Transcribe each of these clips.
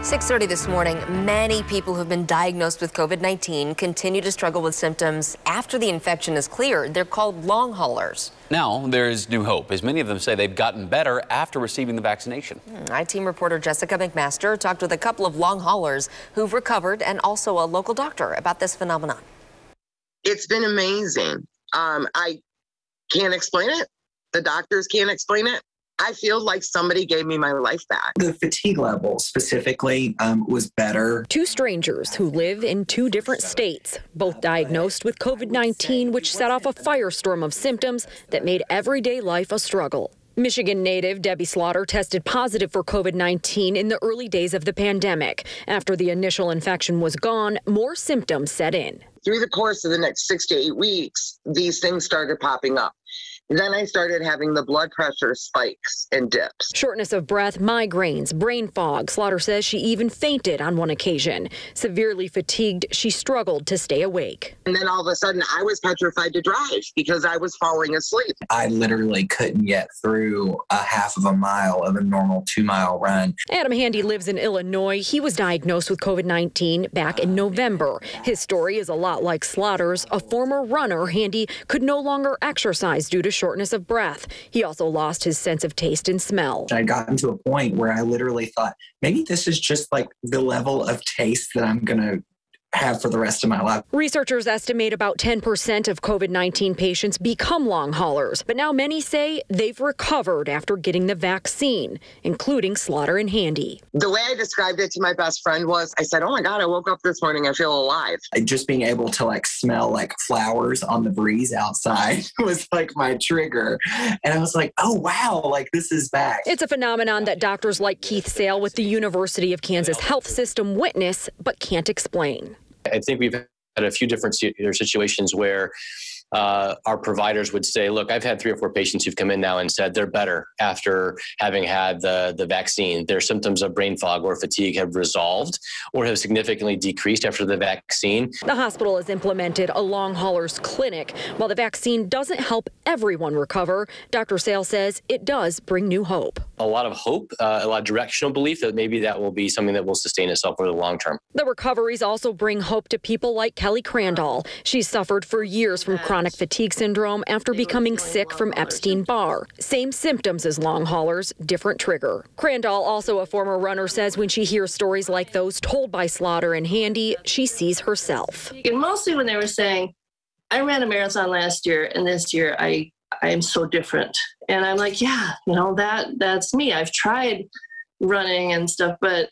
6:30 this morning, many people who've been diagnosed with COVID-19 continue to struggle with symptoms after the infection is cleared. They're called long haulers. Now there's new hope, as many of them say they've gotten better after receiving the vaccination. I-Team reporter Jessica McMaster talked with a couple of long haulers who've recovered and also a local doctor about this phenomenon. It's been amazing. I can't explain it. The doctors can't explain it. I feel like somebody gave me my life back. The fatigue level specifically was better. Two strangers who live in two different states, both diagnosed with COVID-19, which set off a firestorm of symptoms that made everyday life a struggle. Michigan native Debbie Slaughter tested positive for COVID-19 in the early days of the pandemic. After the initial infection was gone, more symptoms set in. Through the course of the next 6 to 8 weeks, these things started popping up. Then I started having the blood pressure spikes and dips. Shortness of breath, migraines, brain fog. Slaughter says she even fainted on one occasion. Severely fatigued, she struggled to stay awake. And then all of a sudden, I was petrified to drive because I was falling asleep. I literally couldn't get through a half of a mile of a normal 2-mile run. Adam Handy lives in Illinois. He was diagnosed with COVID-19 back in November. His story is a lot like Slaughter's. A former runner, Handy could no longer exercise due to shortness of breath. He also lost his sense of taste and smell. I'd gotten to a point where I literally thought, maybe this is just like the level of taste that I'm going to have for the rest of my life. Researchers estimate about 10% of COVID-19 patients become long haulers, but now many say they've recovered after getting the vaccine, including Slaughter and Handy. The way I described it to my best friend was, I said, oh my God, I woke up this morning, I feel alive. Just being able to smell flowers on the breeze outside was my trigger. And I was like, oh wow, this is back. It's a phenomenon that doctors like Keith Sale with the University of Kansas Health System witness, but can't explain. I think we've had a few different situations where our providers would say, look, I've had 3 or 4 patients who've come in now and said they're better after having had the vaccine. Their symptoms of brain fog or fatigue have resolved or have significantly decreased after the vaccine. The hospital has implemented a long haulers clinic. While the vaccine doesn't help everyone recover, Dr. Sale says it does bring new hope. A lot of hope, a lot of directional belief that maybe that will be something that will sustain itself over the long term. The recoveries also bring hope to people like Kelly Crandall. She's suffered for years from chronic fatigue syndrome after becoming sick from Epstein-Barr. Same symptoms as long haulers, different trigger. Crandall, also a former runner, says when she hears stories like those told by Slaughter and Handy, she sees herself. And mostly when they were saying, I ran a marathon last year and this year I am so different. And I'm like, yeah, that's me. I've tried running and stuff, but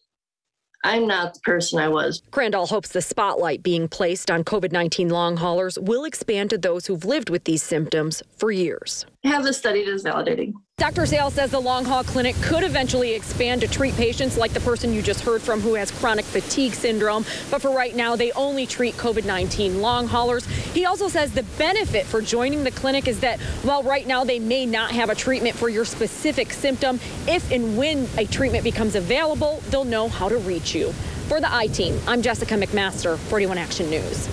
I'm not the person I was. Crandall hopes the spotlight being placed on COVID-19 long haulers will expand to those who've lived with these symptoms for years. Have the study that is validating. Dr. Sale says the long haul clinic could eventually expand to treat patients like the person you just heard from who has chronic fatigue syndrome. But for right now, they only treat COVID-19 long haulers. He also says the benefit for joining the clinic is that while right now they may not have a treatment for your specific symptom, if and when a treatment becomes available, they'll know how to reach you. For the I-Team, I'm Jessica McMaster, 41 Action News.